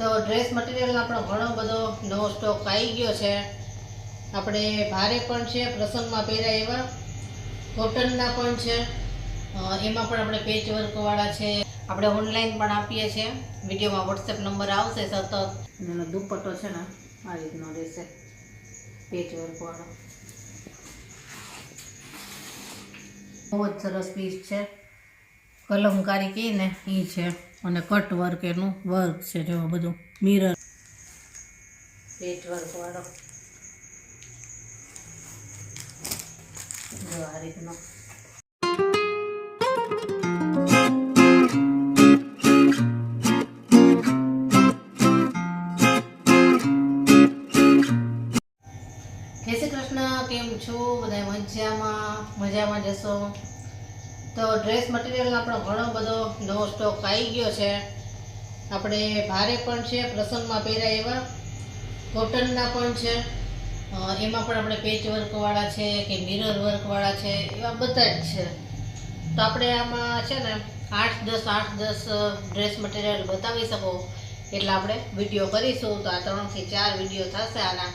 તો ડ્રેસ મટીરિયલનો આપણો ઘણો બધો નવો સ્ટોક આવી ગયો છે. આપણે ભારે પણ છે, પ્રસંગમાં પહેરાય એવા કોટનના પણ છે. એમાં પણ આપણે પેચ વર્કવાળા છે. આપણે ઓનલાઈન પણ આપીએ છીએ. વિડીયોમાં વોટ્સએપ નંબર આવશે સતત. એનો દુપટ્ટો છે ને આ રીતનો રહેશે, પેચ વર્કવાળો. બહુ જ સરસ પીસ છે. કલમકારી કહે ને એ છે, અને કટ વર્ક એનું વર્ક છે. જો બધું મિરર પેચ વર્કવાળો જો આ રીતનો. જય શ્રી કૃષ્ણ, કેમ છો બધા? મજામાં જશો. તો ડ્રેસ મટીરિયલનો આપણો ઘણો બધો નવો સ્ટોક આવી ગયો છે. આપણે ભારે પણ છે, પ્રસંગમાં પહેરાય એવા કોટનના પણ છે. એમાં પણ આપણે પેચ વર્કવાળા છે કે મિરર વર્કવાળા છે, એવા બધા જ છે. તો આપણે આમાં છે ને 8-10 ડ્રેસ મટીરિયલ બતાવી શકો એટલે આપણે વિડીયો કરીશું. તો આ 3 થી 4 વિડીયો થશે આના.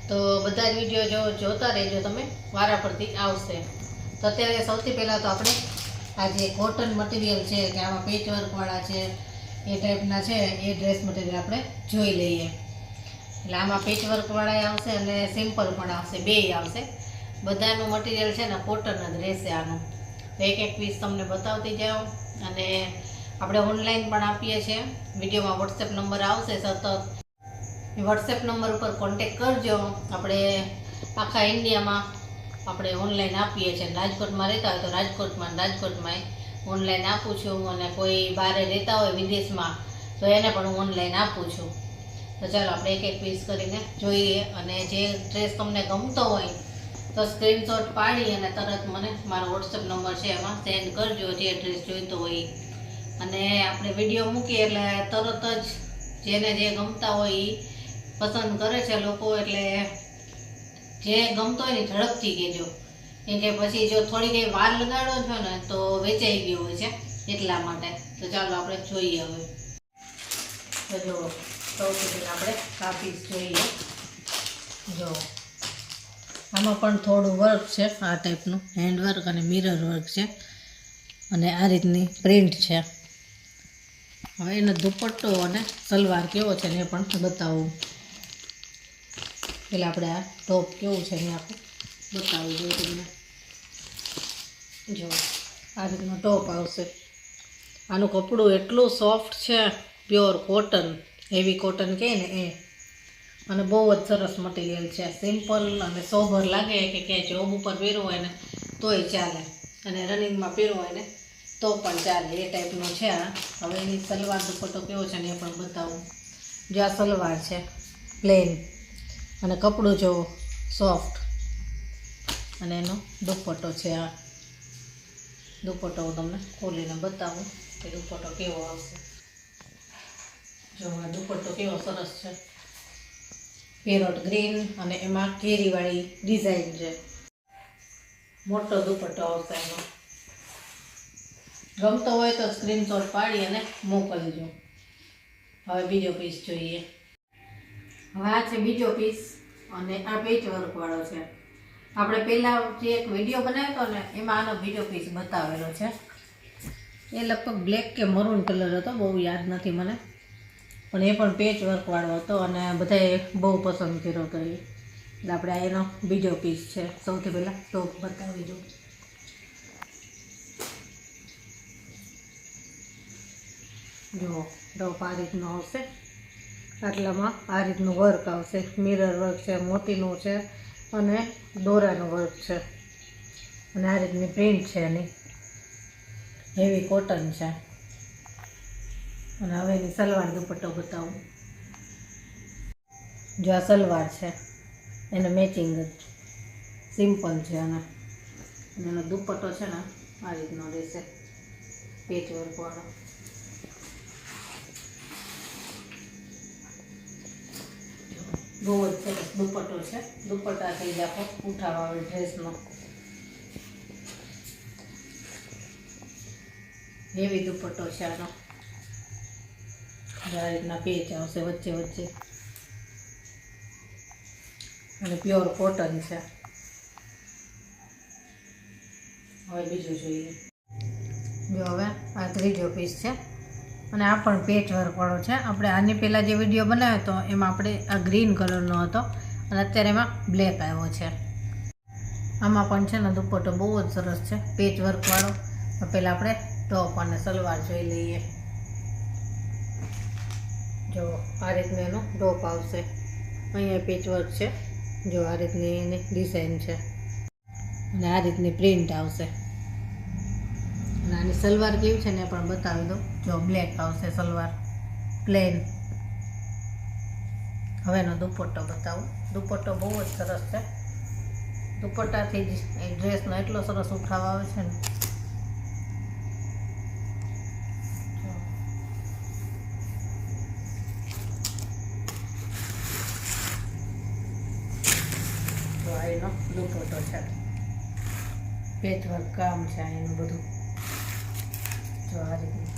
તો બધા જ વિડીયો જોતા રહેજો તમે, વારા પરથી આવશે. તો અત્યારે સૌથી પહેલાં તો આપણે આ જે કોટન મટીરિયલ છે કે આમાં પેચ વર્કવાળા છે એ ટાઈપના છે, એ ડ્રેસ મટીરિયલ આપણે જોઈ લઈએ. એટલે આમાં પેચ વર્કવાળા આવશે અને સિમ્પલ પણ આવશે, બેય આવશે. બધાનું મટીરિયલ છે ને કોટન જ રહેશે આનું. તો એક પીસ તમને બતાવતી જાઉં. અને આપણે ઓનલાઈન પણ આપીએ છીએ. વિડીયોમાં વોટ્સએપ નંબર આવશે સતત. વોટ્સએપ નંબર ઉપર કોન્ટેક કરજો. આપણે આખા ઇન્ડિયામાં આપણે ઓનલાઈન આપીએ છીએ. રાજકોટમાં રહેતા હોય તો રાજકોટમાં ઓનલાઈન આપું છું. અને કોઈ બહાર રહેતા હોય વિદેશમાં તો એને પણ હું ઓનલાઈન આપું છું. તો ચાલો આપણે એક પીસ કરીને જોઈએ. અને જે ડ્રેસ તમને ગમતો હોય તો સ્ક્રીનશોટ પાડી અને તરત મને મારો વોટ્સએપ નંબર છે એમાં સેન્ડ કરજો, જે ડ્રેસ જોઈતો હોય. અને આપણે વિડીયો મૂકીએ એટલે તરત જ જેને જે ગમતા હોય એ પસંદ કરે છે લોકો. એટલે જે ગમતો હોય ને ઝડપથી કહેજો, કેમ કે પછી જો થોડી કંઈ વાર લગાડો છો ને તો વેચાઈ ગયું હોય છે, એટલા માટે. તો ચાલો આપણે જોઈએ હવે. તો જો સૌથી પહેલાં આપણે આ પીસ જોઈએ. જો આમાં પણ થોડું વર્ક છે, આ ટાઈપનું હેન્ડ વર્ક અને મિરર વર્ક છે. અને આ રીતની પ્રિન્ટ છે. હવે એનો દુપટ્ટો અને સલવાર કેવો છે ને એ પણ બતાવું. પહેલાં આપણે આ ટોપ કેવું છે ને આખું બતાવવું જોઈએ તમને. જો આ રીતનો ટોપ આવશે. આનું કપડું એટલું સોફ્ટ છે, પ્યોર કોટન, હેવી કોટન કહે ને એ. અને બહુ જ સરસ મટીરિયલ છે. સિમ્પલ અને સોબર લાગે કે ક્યાંય જોબ ઉપર પહેરવું હોય ને તોય ચાલે, અને રનિંગમાં પહેરવું હોય ને તો પણ ચાલે, એ ટાઈપનું છે આ. હવે એની સલવાર દુપટ્ટો કેવો છે ને એ પણ બતાવું. જો આ સલવાર છે પ્લેન, અને કપડું જો સોફ્ટ, અને એનો દુપટ્ટો છે આ. દુપટ્ટો હું તમને ખોલીને બતાવું કે દુપટ્ટો કેવો આવશે. જો આ દુપટ્ટો કેવો સરસ છે, પેરોટ ગ્રીન, અને એમાં કેરીવાળી ડિઝાઇન છે. મોટો દુપટ્ટો આવશે એનો. ગમતો હોય તો સ્ક્રીનશોટ પાડી અને મોકલજો. હવે બીજો પીસ જોઈએ. હવે આ છે બીજો પીસ, અને આ પેચ વર્કવાળો છે. આપણે પહેલાં જે એક વિડીયો બનાવ્યો હતો ને એમાં આનો બીજો પીસ બતાવેલો છે. એ લગભગ બ્લેક કે મરૂન કલર હતો, બહુ યાદ નથી મને. પણ એ પણ પેચ વર્કવાળો હતો અને બધાએ બહુ પસંદ કર્યો હતો એ. એટલે આપણે એનો બીજો પીસ છે. સૌથી પહેલાં ટોપ બતાવી દઉં. જુઓ ટોપ આ રીતનો આવશે. આટલામાં આ રીતનું વર્ક આવશે. મિરર વર્ક છે, મોતીનું છે, અને દોરાનું વર્ક છે. અને આ રીતની પ્રિન્ટ છે એની. હેવી કોટન છે. અને હવે એની સલવાર દુપટ્ટો બતાવું. જો આ સલવાર છે, એને મેચિંગ જ સિમ્પલ છે. અને એનો દુપટ્ટો છે ને આ રીતનો રહેશે, પેચ વર્કવાળો. બહુ જ સરસ દુપટ્ટો છે. દુપટ્ટાથી જ આખો ઉઠાવ આવે ડ્રેસનો. હેવી દુપટ્ટો છે આનો. આ રીતના પેચ આવશે વચ્ચે વચ્ચે અને પ્યોર કોટન છે. હવે બીજું જોઈએ. જો હવે આ ત્રીજો પીસ છે અને આ પણ પેચ વર્કવાળો છે. આપણે આની પહેલાં જે વિડીયો બનાવ્યો હતો એમાં આપણે આ ગ્રીન કલરનો હતો અને અત્યારે એમાં બ્લેક આવ્યો છે. આમાં પણ છે ને દુપટ્ટો બહુ જ સરસ છે પેચ વર્કવાળો. તો પહેલાં આપણે ટોપ અને સલવાર જોઈ લઈએ. જો આ રીતનું એનો ટોપ આવશે. અહીંયા પેચ વર્ક છે. જો આ રીતની એની ડિઝાઇન છે અને આ રીતની પ્રિન્ટ આવશે. અને આની સલવાર કેવી છે ને એ પણ બતાવી દઉં. જો બ્લેક આવશે સલવાર પ્લેન. હવે એનો દુપટ્ટો બતાવું. દુપટ્ટો બહુ જ સરસ છે. દુપટ્ટાથી જ એ ડ્રેસનો એટલો સરસ ઉઠાવ આવે છે ને. તો આ એનો દુપટ્ટો છે. પેચ વર્ક કામ છે એનું બધું. જો આ રીતનું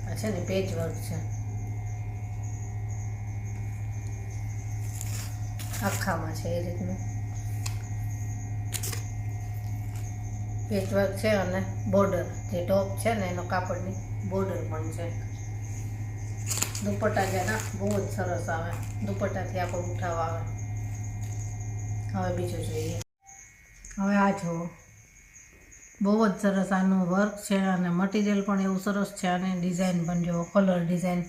આ છે ને પેચ વર્ક છે આખામાં છે. એ રીતનું પેચ વર્ક છે અને બોર્ડર જે ટોપ છે ને એનો કાપડની બોર્ડર પણ છે. દુપટ્ટા જેના બહુ જ સરસ આવે. દુપટ્ટાથી આપણો ઉઠાવ આવે. હવે બીજું જોઈએ. હવે આ જુઓ બહુ જ સરસ આનું વર્ક છે અને મટીરિયલ પણ એવું સરસ છે. અને ડિઝાઇન પણ જુઓ કલર ડિઝાઇન.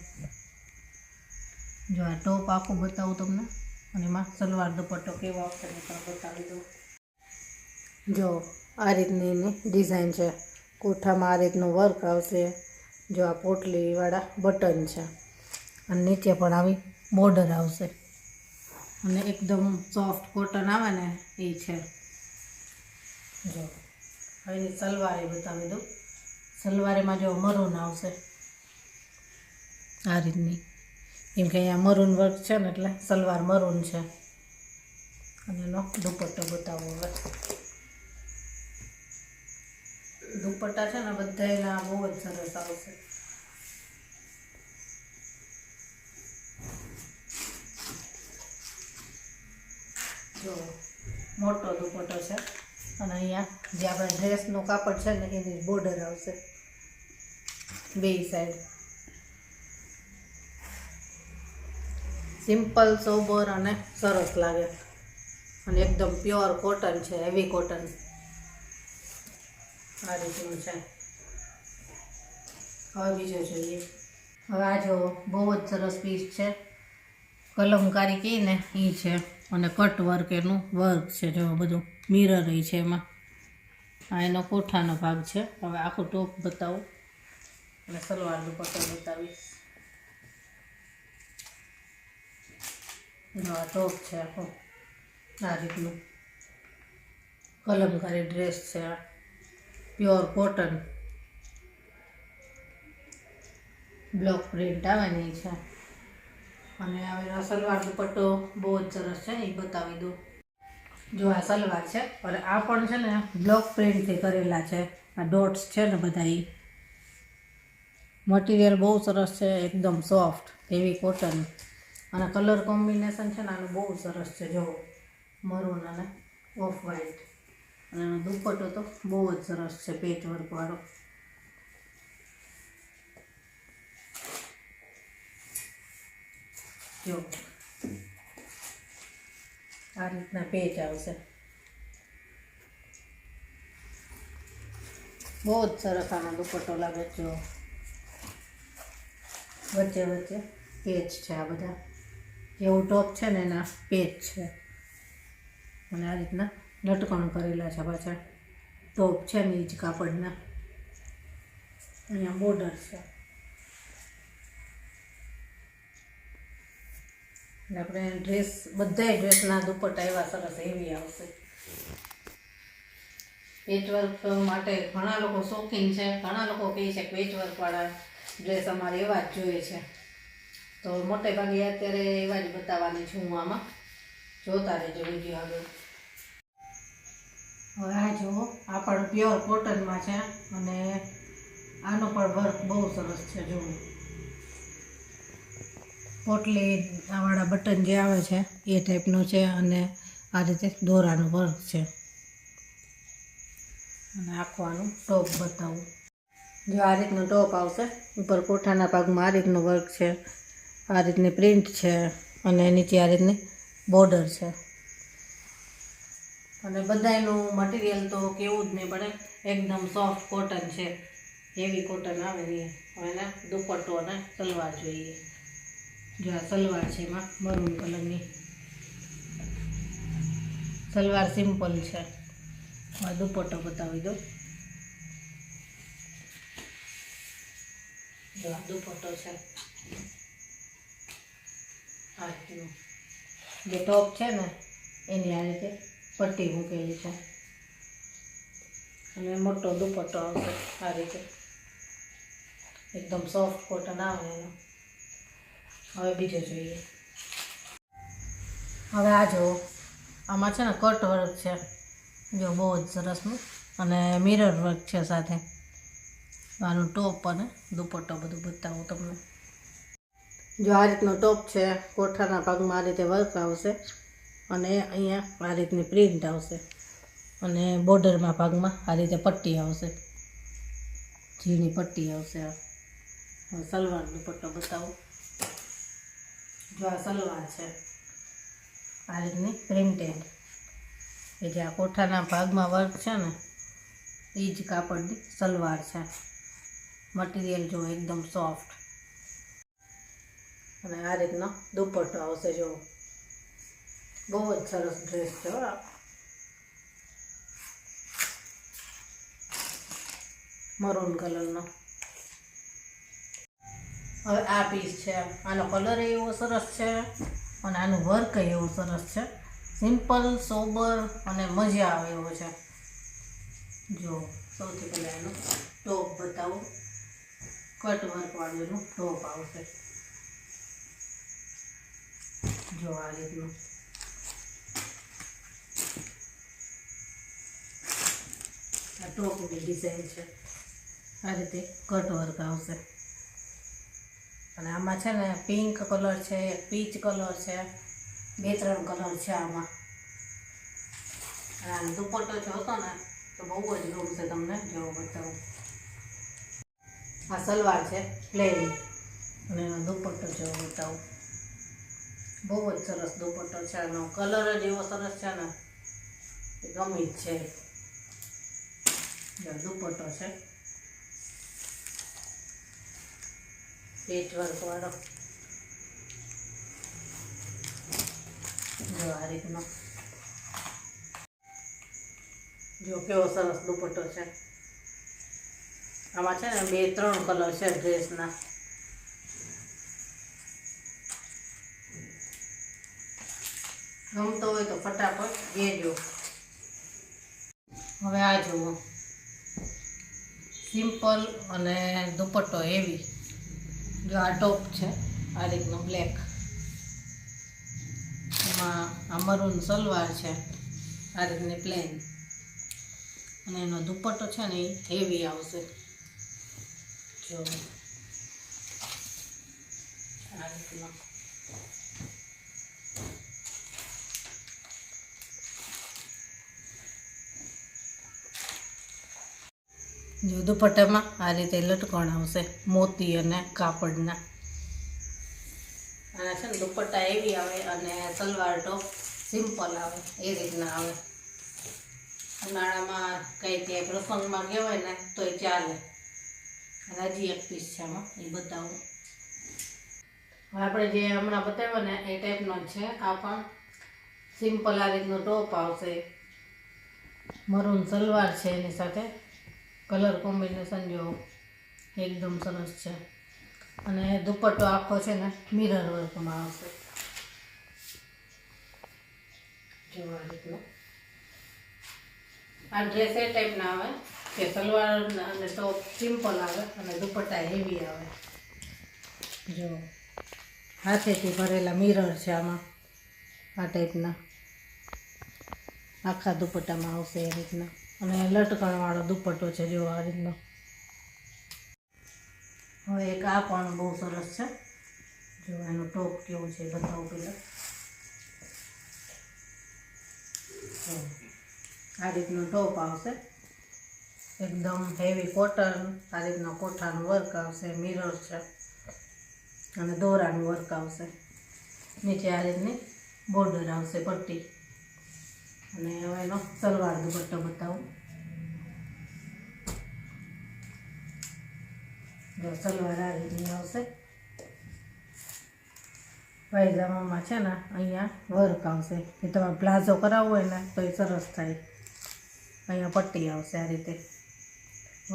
જો આ ટોપ આખું બતાવું તમને અને એમાં સલવાર દુપટ્ટો કેવો આવશે એ પણ બતાવી દઉં. જો આ રીતની એની ડિઝાઇન છે. કોઠામાં આ રીતનું વર્ક આવશે. જો આ પોટલીવાળા બટન છે અને નીચે પણ આવી બોર્ડર આવશે અને એકદમ સોફ્ટ કોટન આવે ને એ છે. જો હવે એની સલવાર એ બતાવી દઉં. સલવારેમાં જો મરૂન આવશે આ રીતની. કેમ કે અહીંયા મરૂન વર્ક છે ને એટલે સલવાર મરૂન છે. અને એનો દુપટ્ટો બતાવો. હવે દુપટ્ટા છે ને બધા એના બહુ જ સરસ આવશે. જો મોટો દુપટ્ટો છે અને અહીંયા જે આપણે ડ્રેસનું કાપડ છે ને એની બોર્ડર આવશે બે સાઈડ. સિમ્પલ સોબર અને સરસ લાગે અને એકદમ પ્યોર કોટન છે. હેવી કોટન આ રીતનું છે. હવે બીજું જોઈએ. હવે આ જો બહુ જ સરસ પીસ છે. કલમકારી કહી ને એ છે અને કટ વર્ક એનું વર્ક છે. જો બધું મિરર છે એમાં. આ એનો કોઠાનો ભાગ છે. હવે આખું ટોપ બતાવું અને સલવાર દુપટ્ટો બતાવીશ. જો આ ટોપ છે આખો આ રીતનું કલમકારી ડ્રેસ છે. આ પ્યોર કોટન બ્લોક પ્રિન્ટ આવે ને છે. અને હવે સલવાર દુપટ્ટો બહુ જ સરસ છે એ બતાવી દઉં. જો આ સલવાર છે અને આ પણ છે ને બ્લોક પ્રિન્ટથી કરેલા છે. આ ડોટ્સ છે ને બધા એ મટીરિયલ બહુ સરસ છે. એકદમ સોફ્ટ હેવી કોટન અને કલર કોમ્બિનેશન છે ને આનું બહુ સરસ છે. જો મરૂન અને ઓફ વ્હાઈટ. અને એનો દુપટ્ટો તો બહુ જ સરસ છે પેચ વર્કવાળો. જો આ રીતના પેચ આવશે. બહુ જ સરસ આનો દુપટ્ટો લાગે. જો વચ્ચે વચ્ચે પેચ છે. આ બધા જેવું ટોપ છે ને એના પેચ છે અને આ રીતના લટકણ કરેલા છે પાછળ. ટોપ છે ને એ જ કાપડના. અહીંયા બોર્ડર છે. એટલે આપણે ડ્રેસ બધાય ડ્રેસના દુપટ્ટા એવા સરસ હેવી આવશે. પેચવર્ક માટે ઘણા લોકો શોખીન છે. ઘણા લોકો કહે છે કે પેચવર્કવાળા ડ્રેસ અમારે એવા જ જોઈએ છે. તો મોટે ભાગે અત્યારે એવા જ બતાવવાની છું હું આમાં. જોતા રહેજો વિડીયો આગળ. હવે આ જુઓ આ પણ પ્યોર કોટનમાં છે અને આનો પણ વર્ક બહુ સરસ છે. જુઓ પોટલી આવાળા બટન જે આવે છે એ ટાઈપનો છે અને આ રીતે દોરાનું વર્ક છે. અને આખું આનું ટોપ બતાવું. જો આ રીતનું ટોપ આવશે. ઉપર કોઠાના ભાગમાં આ રીતનું વર્ક છે, આ રીતની પ્રિન્ટ છે અને નીચે આ રીતની બોર્ડર છે. અને બધાયનું મટીરિયલ તો કેવું જ નહીં પડે, એકદમ સોફ્ટ કોટન છે, હેવી કોટન આવે એ. હવે એના દુપટ્ટો અને સલવાર જોઈએ. જો આ સલવાર છે, એમાં મરૂન કલરની સલવાર સિમ્પલ છે. હવે દુપટ્ટો બતાવી દો. જો આ દુપટ્ટો છે, આ રીતનું જે ટોપ છે ને એની આ રીતે પટ્ટી મૂકેલી છે અને મોટો દુપટ્ટો આવશે આ રીતે, એકદમ સોફ્ટ કોટન આવે એનો. હવે બીજો જોઈએ. હવે આ જો આમાં છે ને કટ વર્ક છે, જો બહુ જ સરસનું, અને મિરર વર્ક છે સાથે. આનું ટોપ અને દુપટ્ટો બધું બતાવું તમને. જો આ રીતનો ટોપ છે, કોઠાના ભાગમાં આ રીતે વર્ક આવશે અને અહીંયા આ રીતની પ્રિન્ટ આવશે અને બોર્ડરમાં ભાગમાં આ રીતે પટ્ટી આવશે, ઝીણી પટ્ટી આવશે. હવે સલવાર દુપટ્ટો બતાવું. જો આ સલવાર છે, આ રીતની પ્રિન્ટેડ, કે જે આ કોઠાના ભાગમાં વર્ક છે ને એ જ કાપડની સલવાર છે. મટીરિયલ જો એકદમ સોફ્ટ અને આ રીતનો દુપટ્ટો આવશે. જો બહુ જ સરસ ડ્રેસ છે. મરૂન કલરનો. હવે આ પીસ છે, આનો કલર એવો સરસ છે અને આનું વર્ક એવું સરસ છે. સિમ્પલ, સોબર અને મજા આવે એવો છે. જો સૌથી પહેલાં એનો ટોપ બતાવું. કટ વર્કવાળું એનું ટોપ આવશે. જો આ રીતનું આ ટોપની ડિઝાઇન છે, આ રીતે કટ વર્ક આવશે. અને આમાં છે ને પિંક કલર છે, પીચ કલર છે, 2-3 કલર છે આમાં. અને દુપટ્ટો જો હતો ને તો બહુ જ ગમશે તમને. જો બતાવું. આ સલવાર છે પ્લેન અને એનો દુપટ્ટો જો બતાવું. બહુ જ સરસ દુપટ્ટો છે. આનો કલર જ એવો સરસ છે ને, એ ગમી જ છે. દુપટ્ટો છે પેચ વર્ક વાળો. જો આ રીતનો, જો કેવો સરસ દુપટ્ટો છે. આમાં છે ને 2-3 કલર છે ડ્રેસના. ગમતો હોય તો ફટાફટ લેજો. હવે આ જુઓ, સિમ્પલ અને દુપટ્ટો હેવી. જો આ ટોપ છે આ રીતનો બ્લેક, એમાં આ મરૂન સલવાર છે આ રીતની પ્લેન, અને એનો દુપટ્ટો છે ને એ હેવી આવશે. જો આ રીતનો. જો દુપટ્ટામાં આ રીતે લટકણ આવશે મોતી અને કાપડના. આના છે ને દુપટ્ટા એવી આવે અને સલવાર ટોપ સિમ્પલ આવે, એ રીતના આવે. ઉનાળામાં કંઈ ક્યાંય પ્રસંગમાં કહેવાય ને તો એ ચાલે. અને હજી એક પીસ છે આમાં, એ બતાવું. આપણે જે હમણાં બતાવ્યો ને એ ટાઈપનો જ છે. આ પણ સિમ્પલ આ રીતનો ટોપ આવશે, મરૂન સલવાર છે એની સાથે. કલર કોમ્બિનેશન જો એકદમ સરસ છે. અને દુપટ્ટો આખો છે ને મિરર વર્કમાં આવશે. જો આ રીતનો. આ ડ્રેસ એ ટાઈપના આવે કે સલવાર અને ટોપ સિમ્પલ આવે અને દુપટ્ટા હેવી આવે. જો હાથેથી ભરેલા મિરર છે આમાં, આ ટાઈપના આખા દુપટ્ટામાં આવશે એ રીતના. અને લટકણવાળો દુપટ્ટો છે જો આ રીતનો. હવે એક આ પણ બહુ સરસ છે. જો એનું ટોપ કેવું છે બતાવું પહેલાં. આ રીતનું ટોપ આવશે, એકદમ હેવી કોટન. આ રીતના કોઠાનું વર્ક આવશે, મિરર છે અને દોરાનું વર્ક આવશે. નીચે આ રીતની બોર્ડર આવશે, પટ્ટી. અને હવે એનો સલવાર દુપટ્ટો બતાવું. જો સલવાર આ રીતની આવશે. પાયજામામાં છે ને અહીંયા વર્ક આવશે, કે તમારે પ્લાઝો કરાવવો હોય ને તો એ સરસ થાય. અહીંયા પટ્ટી આવશે, આ રીતે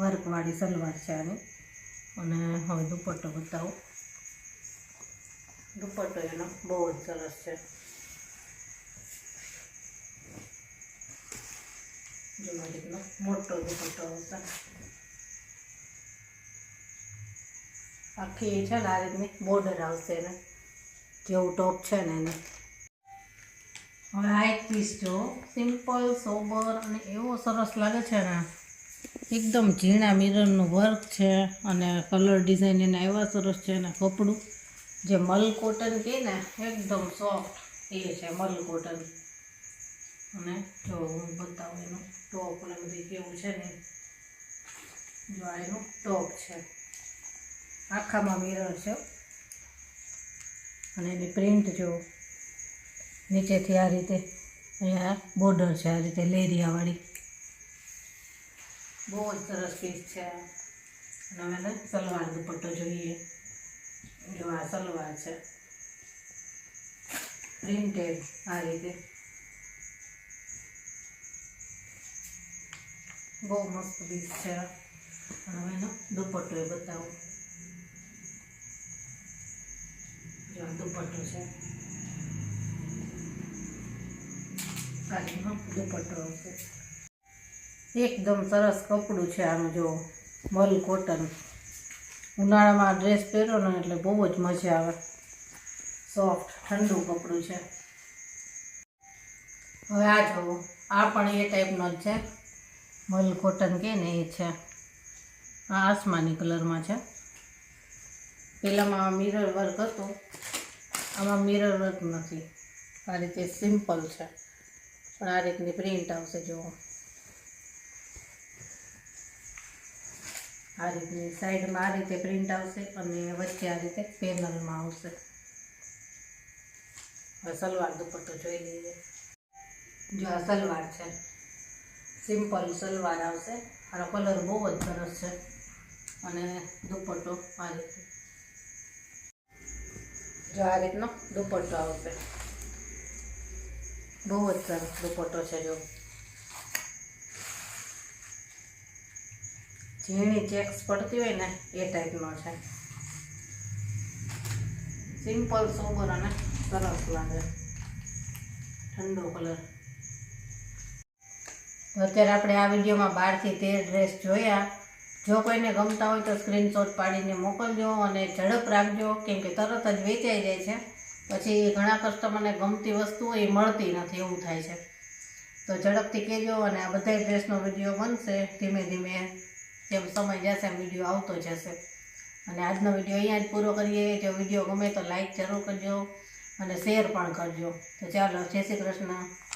વર્કવાળી સલવાર છે આની. અને હવે દુપટ્ટો બતાવું. દુપટ્ટો એનો બહુ જ સરસ છે. જો આ રીતનો મોટો દુપટ્ટો આવશે. આખી છે ને આ રીતની બોર્ડર આવશે એને, જેવું ટોપ છે ને એને. હવે આ એક પીસ જો સિમ્પલ સોબર અને એવો સરસ લાગે છે ને, એકદમ ઝીણા મિરરનું વર્ક છે અને કલર ડિઝાઇન એના એવા સરસ છે. અને કપડું જે મલ કોટન કહે ને, એકદમ સોફ્ટ એ છે મલ કોટન. અને જો હું બતાવું એનું ટોપ અને બધી કેવું છે ને. જો આ એનું ટોપ છે, આખામાં મિરર છે. અને એની પ્રિન્ટ જો નીચેથી આ રીતે અહીંયા બોર્ડર છે, આ રીતે લેરિયાવાળી. બહુ જ સરસ પીસ છે. અને હવે સલવાર દુપટ્ટો જોઈએ. જો આ સલવાર છે, પ્રિન્ટેડ આ રીતે. બહુ મસ્ત પીસ છે. અને હવે એનો દુપટ્ટો એ બતાવું. જો આ દુપટ્ટો છે, આ રીતનો દુપટ્ટો આવશે. એકદમ સરસ કપડું છે આનું. જો મલ કોટન, ઉનાળામાં ડ્રેસ પહેરો ને એટલે બહુ જ મજા આવે. સોફ્ટ ઠંડુ કપડું છે. હવે આ જુઓ, આ પણ એ ટાઈપનો જ છે, મલ કોટન કહે ને એ છે. આ આસમાની કલરમાં છે. પેલામાં મિરર વર્ક હતું, આમાં મિરર વર્ક નથી. આ રીતે સિમ્પલ છે, પણ આ રીતની પ્રિન્ટ આવશે. જુઓ આ રીતની સાઈડમાં આ રીતે પ્રિન્ટ આવશે અને વચ્ચે આ રીતે પેનલમાં આવશે. હવે સલવાર દુપટ્ટો જોઈ લઈએ. જો આ સલવાર છે, સિમ્પલ સલવાર આવશે. આનો કલર બહુ જ સરસ છે. અને દુપટ્ટો આ રીતે, જો આ રીતનો દુપટ્ટો આવશે. બહુ જ સરસ દુપટ્ટો છે. જો ઝીણી ચેક્સ પડતી હોય ને એ ટાઈપનો છે. સિમ્પલ સોબર અને સરસ લાગે, ઠંડો કલર. તો અત્યારે આપણે આ વિડીયોમાં 12 થી 13 ડ્રેસ જોયા. જો કોઈને ગમતા હોય તો સ્ક્રીનશોટ પાડીને મોકલજો અને ઝડપ રાખજો, કેમ કે તરત જ વેચાઈ જાય છે. પછી ઘણા કસ્ટમરને ગમતી વસ્તુ એ મળતી નથી, એવું થાય છે. તો ઝડપથી કહેજો. અને આ બધા ડ્રેસનો વિડીયો બનશે ધીમે ધીમે, જેમ સમય જશે એમ વિડીયો આવતો જશે. અને આજનો વિડીયો અહીંયા જ પૂરો કરીએ. જો વિડીયો ગમે તો લાઈક જરૂર કરજો અને શેર પણ કરજો. તો ચાલો, જય શ્રી કૃષ્ણ.